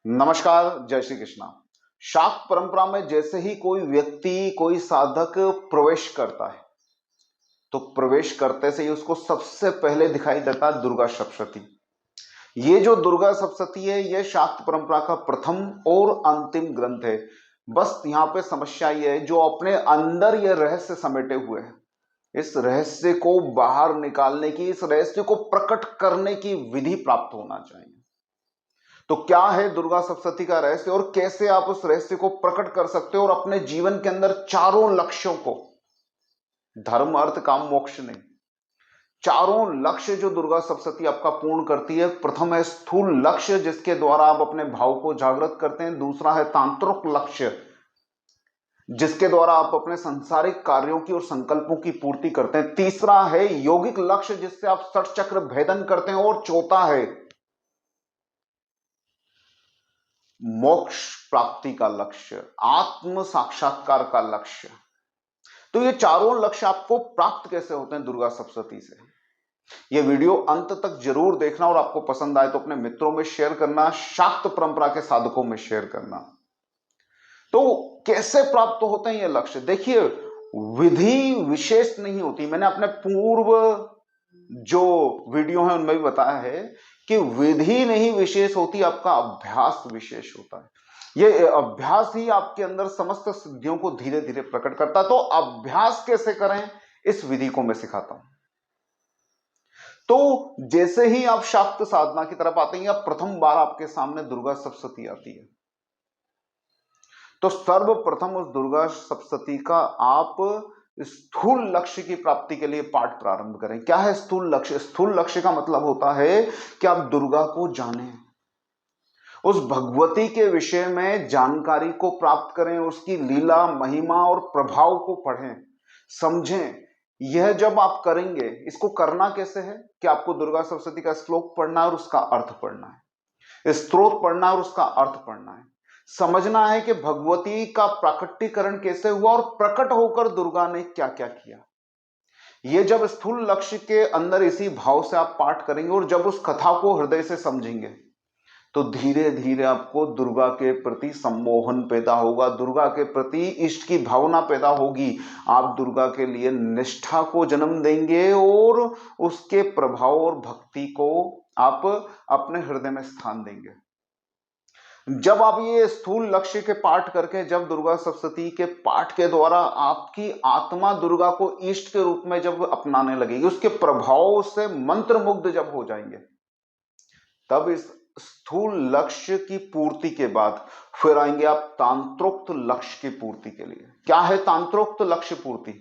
नमस्कार, जय श्री कृष्णा। शाक्त परंपरा में जैसे ही कोई व्यक्ति, कोई साधक प्रवेश करता है, तो प्रवेश करते से ही उसको सबसे पहले दिखाई देता है दुर्गा सप्तशती। ये जो दुर्गा सप्तशती है, ये शाक्त परंपरा का प्रथम और अंतिम ग्रंथ है। बस यहाँ पे समस्या ये है, जो अपने अंदर ये रहस्य समेटे हुए हैं, इस रहस्य को बाहर निकालने की, इस रहस्य को प्रकट करने की विधि प्राप्त होना चाहिए। तो क्या है दुर्गा सप्तशती का रहस्य और कैसे आप उस रहस्य को प्रकट कर सकते हो और अपने जीवन के अंदर चारों लक्ष्यों को, धर्म अर्थ काम मोक्ष नहीं, चारों लक्ष्य जो दुर्गा सप्तशती आपका पूर्ण करती है। प्रथम है स्थूल लक्ष्य, जिसके द्वारा आप अपने भाव को जागृत करते हैं। दूसरा है तांत्रिक लक्ष्य, जिसके द्वारा आप अपने सांसारिक कार्यों की और संकल्पों की पूर्ति करते हैं। तीसरा है योगिक लक्ष्य, जिससे आप षट चक्र भेदन करते हैं। और चौथा है मोक्ष प्राप्ति का लक्ष्य, आत्म साक्षात्कार का लक्ष्य। तो ये चारों लक्ष्य आपको प्राप्त कैसे होते हैं दुर्गा सप्तशती से? ये वीडियो अंत तक जरूर देखना और आपको पसंद आए तो अपने मित्रों में शेयर करना, शाक्त परंपरा के साधकों में शेयर करना। तो कैसे प्राप्त होते हैं ये लक्ष्य? देखिए, विधि विशेष नहीं होती। मैंने अपने पूर्व जो वीडियो है उनमें भी बताया है कि विधि नहीं विशेष होती, आपका अभ्यास विशेष होता है। ये अभ्यास ही आपके अंदर समस्त सिद्धियों को धीरे धीरे प्रकट करता है। तो अभ्यास कैसे करें, इस विधि को मैं सिखाता हूं। तो जैसे ही आप शाक्त साधना की तरफ आते हैं या प्रथम बार आपके सामने दुर्गा सप्तशती आती है, तो सर्वप्रथम उस दुर्गा सप्तशती का आप स्थूल लक्ष्य की प्राप्ति के लिए पाठ प्रारंभ करें। क्या है स्थूल लक्ष्य? स्थूल लक्ष्य का मतलब होता है कि आप दुर्गा को जानें, उस भगवती के विषय में जानकारी को प्राप्त करें, उसकी लीला, महिमा और प्रभाव को पढ़ें, समझें। यह जब आप करेंगे, इसको करना कैसे है कि आपको दुर्गा सप्तशती का श्लोक पढ़ना है और उसका अर्थ पढ़ना है, स्तोत्र पढ़ना है और उसका अर्थ पढ़ना है। समझना है कि भगवती का प्राकट्यकरण कैसे हुआ और प्रकट होकर दुर्गा ने क्या क्या किया। ये जब स्थूल लक्ष्य के अंदर इसी भाव से आप पाठ करेंगे और जब उस कथा को हृदय से समझेंगे, तो धीरे धीरे आपको दुर्गा के प्रति सम्मोहन पैदा होगा, दुर्गा के प्रति इष्ट की भावना पैदा होगी। आप दुर्गा के लिए निष्ठा को जन्म देंगे और उसके प्रभाव और भक्ति को आप अपने हृदय में स्थान देंगे। जब आप ये स्थूल लक्ष्य के पाठ करके, जब दुर्गा सप्तशती के पाठ के द्वारा आपकी आत्मा दुर्गा को इष्ट के रूप में जब अपनाने लगेगी, उसके प्रभाव से मंत्र मुग्ध जब हो जाएंगे, तब इस स्थूल लक्ष्य की पूर्ति के बाद फिर आएंगे आप तांत्रोक्त लक्ष्य की पूर्ति के लिए। क्या है तांत्रोक्त लक्ष्य पूर्ति?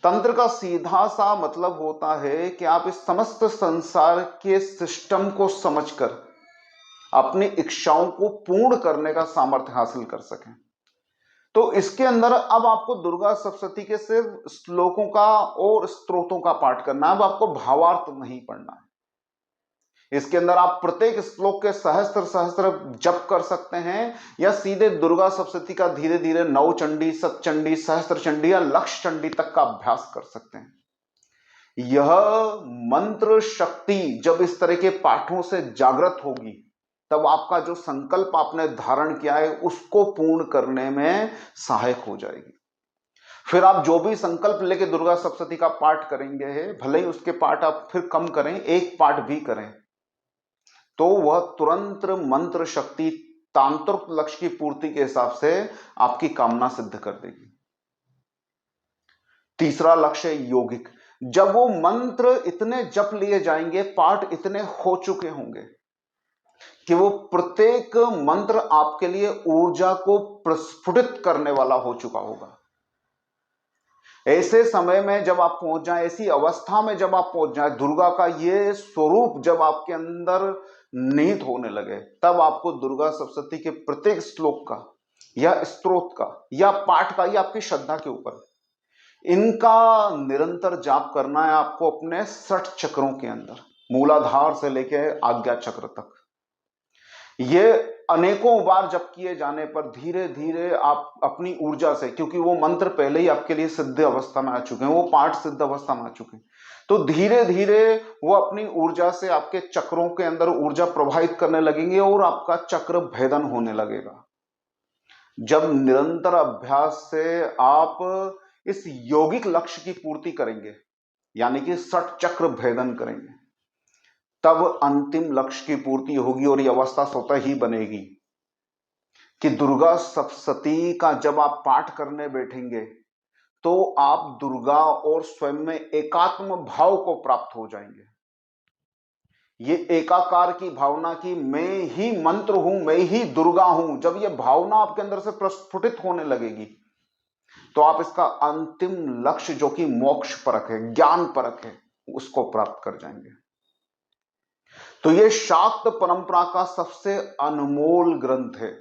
तंत्र का सीधा सा मतलब होता है कि आप इस समस्त संसार के सिस्टम को समझकर अपनी इच्छाओं को पूर्ण करने का सामर्थ्य हासिल कर सकें। तो इसके अंदर अब आपको दुर्गा सप्तशती के सिर्फ श्लोकों का और स्तोत्रों का पाठ करना है। अब आपको भावार्थ नहीं पढ़ना है। इसके अंदर आप प्रत्येक श्लोक के सहस्त्र सहस्त्र जप कर सकते हैं, या सीधे दुर्गा सप्तशती का धीरे धीरे नव चंडी, सतचंडी, सहस्त्र चंडी या लक्ष चंडी तक का अभ्यास कर सकते हैं। यह मंत्र शक्ति जब इस तरह के पाठों से जागृत होगी, तब आपका जो संकल्प आपने धारण किया है उसको पूर्ण करने में सहायक हो जाएगी। फिर आप जो भी संकल्प लेके दुर्गा सप्तशती का पाठ करेंगे, भले ही उसके पाठ आप फिर कम करें, एक पाठ भी करें, तो वह तुरंत मंत्र शक्ति तांत्रिक लक्ष्य की पूर्ति के हिसाब से आपकी कामना सिद्ध कर देगी। तीसरा लक्ष्य योगिक। जब वो मंत्र इतने जप लिए जाएंगे, पाठ इतने हो चुके होंगे कि वो प्रत्येक मंत्र आपके लिए ऊर्जा को प्रस्फुटित करने वाला हो चुका होगा। ऐसे समय में जब आप पहुंच जाएं, ऐसी अवस्था में जब आप पहुंच जाएं, दुर्गा का ये स्वरूप जब आपके अंदर निहित होने लगे, तब आपको दुर्गा सप्तशती के प्रत्येक श्लोक का या स्तोत्र का या पाठ का, या आपकी श्रद्धा के ऊपर, इनका निरंतर जाप करना है आपको अपने 60 चक्रों के अंदर, मूलाधार से लेकर आज्ञा चक्र तक। ये अनेकों बार जप किए जाने पर धीरे धीरे आप अपनी ऊर्जा से, क्योंकि वो मंत्र पहले ही आपके लिए सिद्ध अवस्था में आ चुके हैं, वो पाठ सिद्ध अवस्था में आ चुके हैं, तो धीरे धीरे वो अपनी ऊर्जा से आपके चक्रों के अंदर ऊर्जा प्रवाहित करने लगेंगे और आपका चक्र भेदन होने लगेगा। जब निरंतर अभ्यास से आप इस यौगिक लक्ष्य की पूर्ति करेंगे, यानी कि षट चक्र भेदन करेंगे, तब अंतिम लक्ष्य की पूर्ति होगी और यह अवस्था स्वतः ही बनेगी कि दुर्गा सप्तशती का जब आप पाठ करने बैठेंगे तो आप दुर्गा और स्वयं में एकात्म भाव को प्राप्त हो जाएंगे। ये एकाकार की भावना की मैं ही मंत्र हूं, मैं ही दुर्गा हूं, जब ये भावना आपके अंदर से प्रस्फुटित होने लगेगी तो आप इसका अंतिम लक्ष्य जो कि मोक्ष परक है, ज्ञान परक है, उसको प्राप्त कर जाएंगे। तो ये शाक्त परंपरा का सबसे अनमोल ग्रंथ है।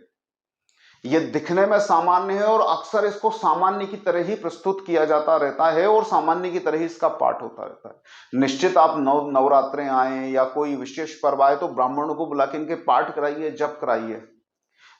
ये दिखने में सामान्य है और अक्सर इसको सामान्य की तरह ही प्रस्तुत किया जाता रहता है और सामान्य की तरह ही इसका पाठ होता रहता है। निश्चित आप नवरात्रें आए या कोई विशेष पर्व आए तो ब्राह्मणों को बुला के इनके पाठ कराइए, जप कराइए,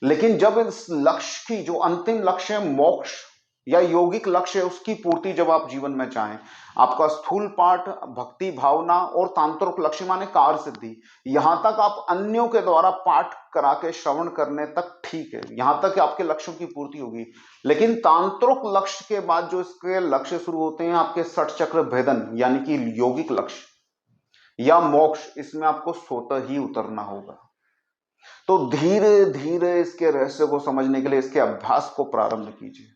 लेकिन जब इस लक्ष्य की जो अंतिम लक्ष्य है मोक्ष या यौगिक लक्ष्य है उसकी पूर्ति जब आप जीवन में चाहें, आपका स्थूल पाठ, भक्ति भावना और तांत्रिक लक्ष्य माने कार्य सिद्धि, यहां तक आप अन्यों के द्वारा पाठ करा के श्रवण करने तक ठीक है, यहां तक आपके लक्ष्यों की पूर्ति होगी। लेकिन तांत्रिक लक्ष्य के बाद जो इसके लक्ष्य शुरू होते हैं आपके षट चक्र भेदन यानी कि यौगिक लक्ष्य या मोक्ष, इसमें आपको स्वतः ही उतरना होगा। तो धीरे धीरे इसके रहस्य को समझने के लिए इसके अभ्यास को प्रारंभ कीजिए।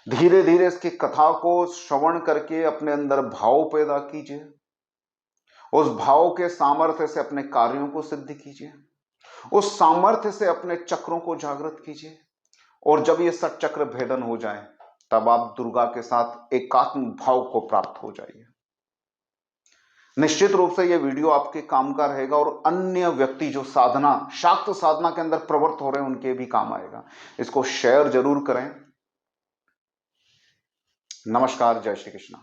धीरे धीरे इसकी कथा को श्रवण करके अपने अंदर भाव पैदा कीजिए, उस भाव के सामर्थ्य से अपने कार्यों को सिद्ध कीजिए, उस सामर्थ्य से अपने चक्रों को जागृत कीजिए, और जब ये सत चक्र भेदन हो जाए तब आप दुर्गा के साथ एकात्म भाव को प्राप्त हो जाइए। निश्चित रूप से यह वीडियो आपके काम का रहेगा और अन्य व्यक्ति जो साधना, शाक्त साधना के अंदर प्रवृत्त हो रहे हैं उनके भी काम आएगा। इसको शेयर जरूर करें। नमस्कार, जय श्री कृष्ण।